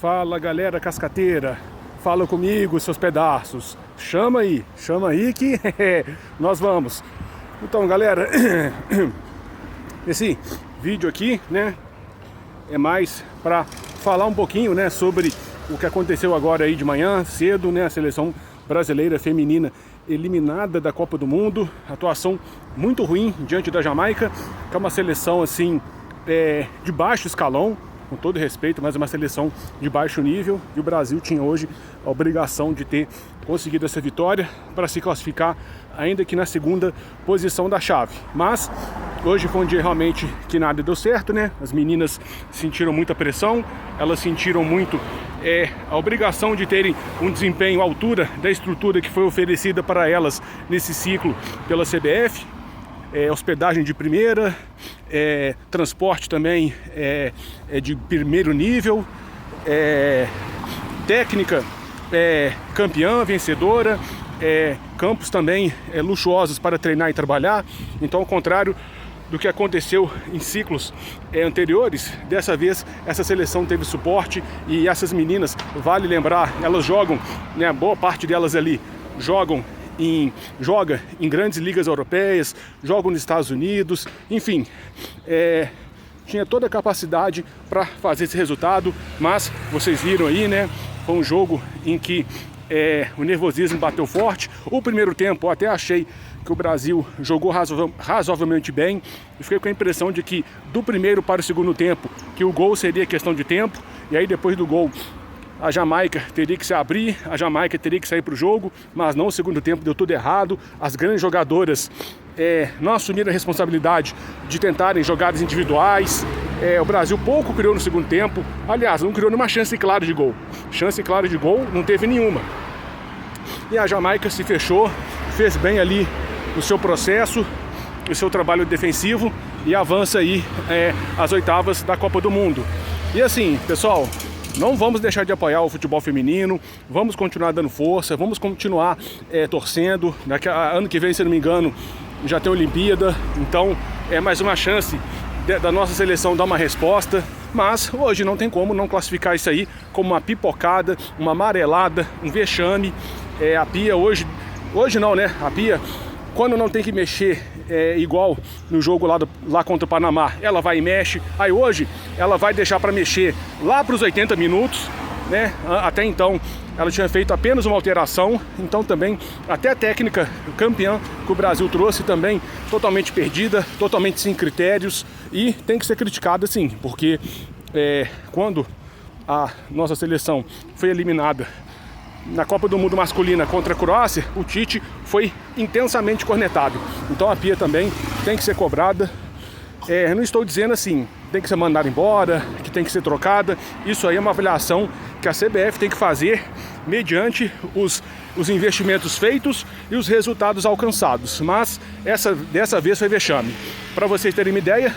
Fala galera cascateira, fala comigo seus pedaços, chama aí que nós vamos. Então galera, esse vídeo aqui, né, é mais para falar um pouquinho, né, sobre o que aconteceu agora aí de manhã cedo, né, a seleção brasileira feminina eliminada da Copa do Mundo, atuação muito ruim diante da Jamaica, que é uma seleção assim de baixo escalão, com todo respeito, mas é uma seleção de baixo nível, e o Brasil tinha hoje a obrigação de ter conseguido essa vitória para se classificar ainda que na segunda posição da chave. Mas hoje foi um dia realmente que nada deu certo, né? As meninas sentiram muita pressão, elas sentiram muito a obrigação de terem um desempenho à altura da estrutura que foi oferecida para elas nesse ciclo pela CBF. Hospedagem de primeira, transporte também de primeiro nível, técnica campeã, vencedora, campos também luxuosos para treinar e trabalhar. Então, ao contrário do que aconteceu em ciclos anteriores, dessa vez essa seleção teve suporte, e essas meninas, vale lembrar, elas jogam, né, boa parte delas ali joga em grandes ligas europeias, jogam nos Estados Unidos, enfim, tinha toda a capacidade para fazer esse resultado, mas vocês viram aí, né, foi um jogo em que o nervosismo bateu forte. O primeiro tempo eu até achei que o Brasil jogou razoavelmente bem, e fiquei com a impressão de que do primeiro para o segundo tempo, que o gol seria questão de tempo, e aí depois do gol a Jamaica teria que se abrir, a Jamaica teria que sair para o jogo, mas não, o segundo tempo deu tudo errado. As grandes jogadoras não assumiram a responsabilidade de tentarem jogadas individuais. O Brasil pouco criou no segundo tempo, aliás, não criou nenhuma chance clara de gol. Chance clara de gol não teve nenhuma. E a Jamaica se fechou, fez bem ali o seu processo, o seu trabalho defensivo, e avança aí às oitavas da Copa do Mundo. E assim, pessoal, não vamos deixar de apoiar o futebol feminino, vamos continuar dando força, vamos continuar torcendo. Ano que vem, se não me engano, já tem Olimpíada, então é mais uma chance da nossa seleção dar uma resposta. Mas hoje não tem como não classificar isso aí como uma pipocada, uma amarelada, um vexame. A Pia hoje não, né? A Pia, quando não tem que mexer igual no jogo lá contra o Panamá, ela vai e mexe. Aí hoje ela vai deixar para mexer lá para os 80 minutos, né? Até então ela tinha feito apenas uma alteração, então também até a técnica campeã que o Brasil trouxe também totalmente perdida, totalmente sem critérios, e tem que ser criticada sim, porque quando a nossa seleção foi eliminada na Copa do Mundo masculina contra a Croácia, o Tite foi intensamente cornetado. Então a Pia também tem que ser cobrada. Não estou dizendo assim, tem que ser mandada embora, que tem que ser trocada. Isso aí é uma avaliação que a CBF tem que fazer mediante os investimentos feitos e os resultados alcançados. Mas dessa vez foi vexame. Para vocês terem uma ideia,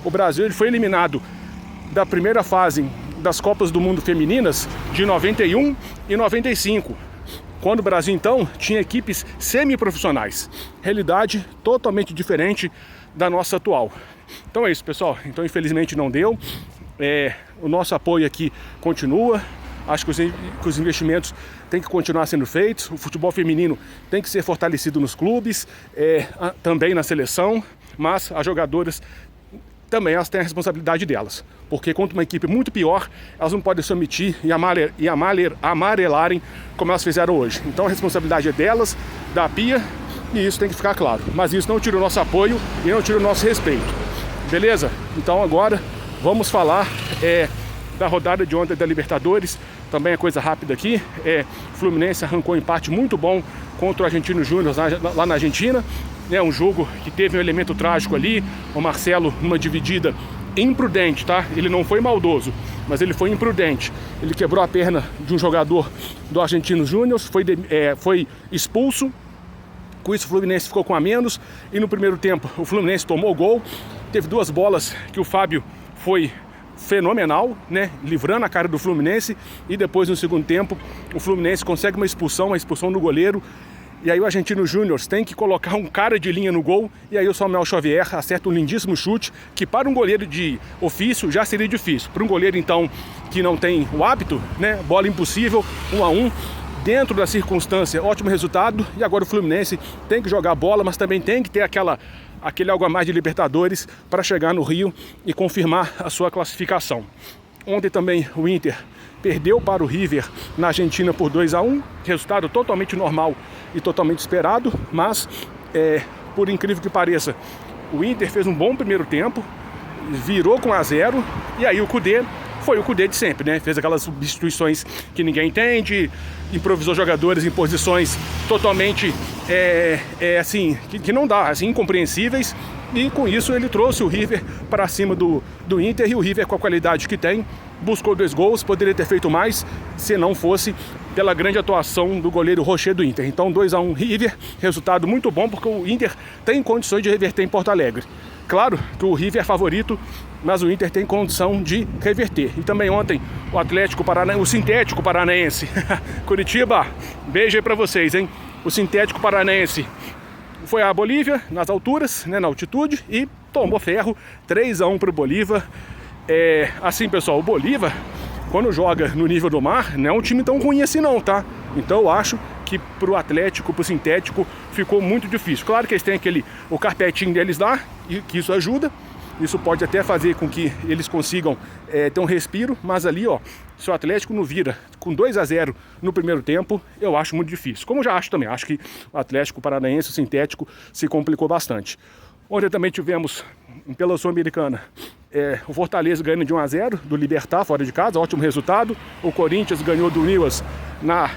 o Brasil ele foi eliminado da primeira fase das Copas do Mundo femininas de 91 e 95, quando o Brasil então tinha equipes semiprofissionais, realidade totalmente diferente da nossa atual. Então é isso, pessoal. Então infelizmente não deu. O nosso apoio aqui continua. Acho que os investimentos têm que continuar sendo feitos. O futebol feminino tem que ser fortalecido nos clubes, também na seleção, mas as jogadoras também elas têm a responsabilidade delas, porque contra uma equipe muito pior, elas não podem se omitir e amarelarem como elas fizeram hoje. Então a responsabilidade é delas, da Pia, e isso tem que ficar claro. Mas isso não tira o nosso apoio e não tira o nosso respeito. Beleza? Então agora vamos falar da rodada de ontem da Libertadores. Também é coisa rápida aqui. Fluminense arrancou um empate muito bom contra o Argentino Júnior lá na Argentina. É um jogo que teve um elemento trágico ali. O Marcelo, numa dividida imprudente, tá? Ele não foi maldoso, mas ele foi imprudente. Ele quebrou a perna de um jogador do Argentino Júnior, foi expulso. Com isso o Fluminense ficou com a menos, e no primeiro tempo o Fluminense tomou gol. Teve duas bolas que o Fábio foi fenomenal, né, livrando a cara do Fluminense, e depois no segundo tempo o Fluminense consegue uma expulsão do goleiro, E aí o Argentino Júnior tem que colocar um cara de linha no gol. E aí o Samuel Xavier acerta um lindíssimo chute, que para um goleiro de ofício já seria difícil. Para um goleiro, então, que não tem o hábito, né? Bola impossível, 1-1. Dentro da circunstância, ótimo resultado. E agora o Fluminense tem que jogar bola, mas também tem que ter aquele algo a mais de Libertadores para chegar no Rio e confirmar a sua classificação. Ontem também o Inter perdeu para o River na Argentina por 2-1, resultado totalmente normal e totalmente esperado, mas por incrível que pareça, o Inter fez um bom primeiro tempo, virou com 1-0, e aí o Kudê foi o Kudê de sempre, né? Fez aquelas substituições que ninguém entende, improvisou jogadores em posições totalmente assim, que não dá, assim, incompreensíveis, e com isso ele trouxe o River para cima do Inter, e o River, com a qualidade que tem, buscou 2 gols, poderia ter feito mais se não fosse pela grande atuação do goleiro Rocher do Inter. Então 2-1 River, resultado muito bom, porque o Inter tem condições de reverter em Porto Alegre. Claro que o River é favorito, mas o Inter tem condição de reverter. E também ontem o Atlético Paranaense, o Sintético Paranaense, Curitiba, beijo aí pra vocês, hein? O Sintético Paranaense foi à Bolívia, nas alturas, né, na altitude, e tomou ferro, 3-1 pro Bolívar. Assim, pessoal, o Bolívar, quando joga no nível do mar, não é um time tão ruim assim não, tá? Então eu acho que pro Atlético, pro Sintético, ficou muito difícil. Claro que eles têm o carpetinho deles lá, e que isso ajuda. Isso pode até fazer com que eles consigam ter um respiro, mas ali, ó, se o Atlético não vira com 2-0 no primeiro tempo, eu acho muito difícil. Como já acho também, acho que o Atlético Paranaense, o Sintético, se complicou bastante. Ontem também tivemos, pela Sul-Americana, o Fortaleza ganhando de 1-0 do Libertad, fora de casa, ótimo resultado. O Corinthians ganhou do Newell's na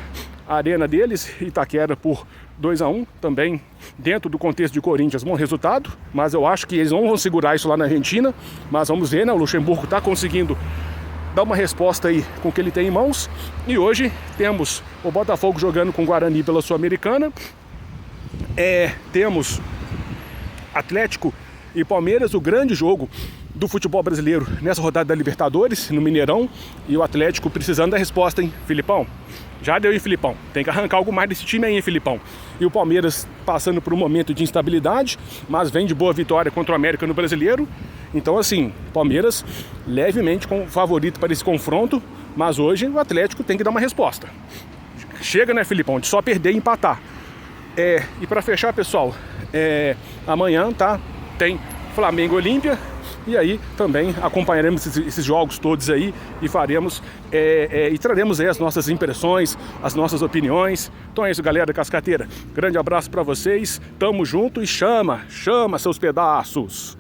arena deles, Itaquera, por 2-1, também dentro do contexto de Corinthians, bom resultado, mas eu acho que eles não vão segurar isso lá na Argentina, mas vamos ver, né? O Luxemburgo está conseguindo dar uma resposta aí com o que ele tem em mãos. E hoje temos o Botafogo jogando com o Guarani pela Sul-Americana, temos Atlético e Palmeiras, o grande jogo do futebol brasileiro nessa rodada da Libertadores, no Mineirão, e o Atlético precisando da resposta, hein, Filipão? Já deu, hein, Filipão? Tem que arrancar algo mais desse time aí, hein, Filipão? E o Palmeiras passando por um momento de instabilidade, mas vem de boa vitória contra o América no Brasileiro. Então, assim, Palmeiras levemente com favorito para esse confronto, mas hoje o Atlético tem que dar uma resposta. Chega, né, Filipão, de só perder e empatar. E para fechar, pessoal, amanhã, tá, tem Flamengo Olímpia. E aí também acompanharemos esses jogos todos aí e faremos e traremos aí as nossas impressões, as nossas opiniões. Então é isso, galera cascateira. Grande abraço para vocês, tamo junto e chama seus pedaços.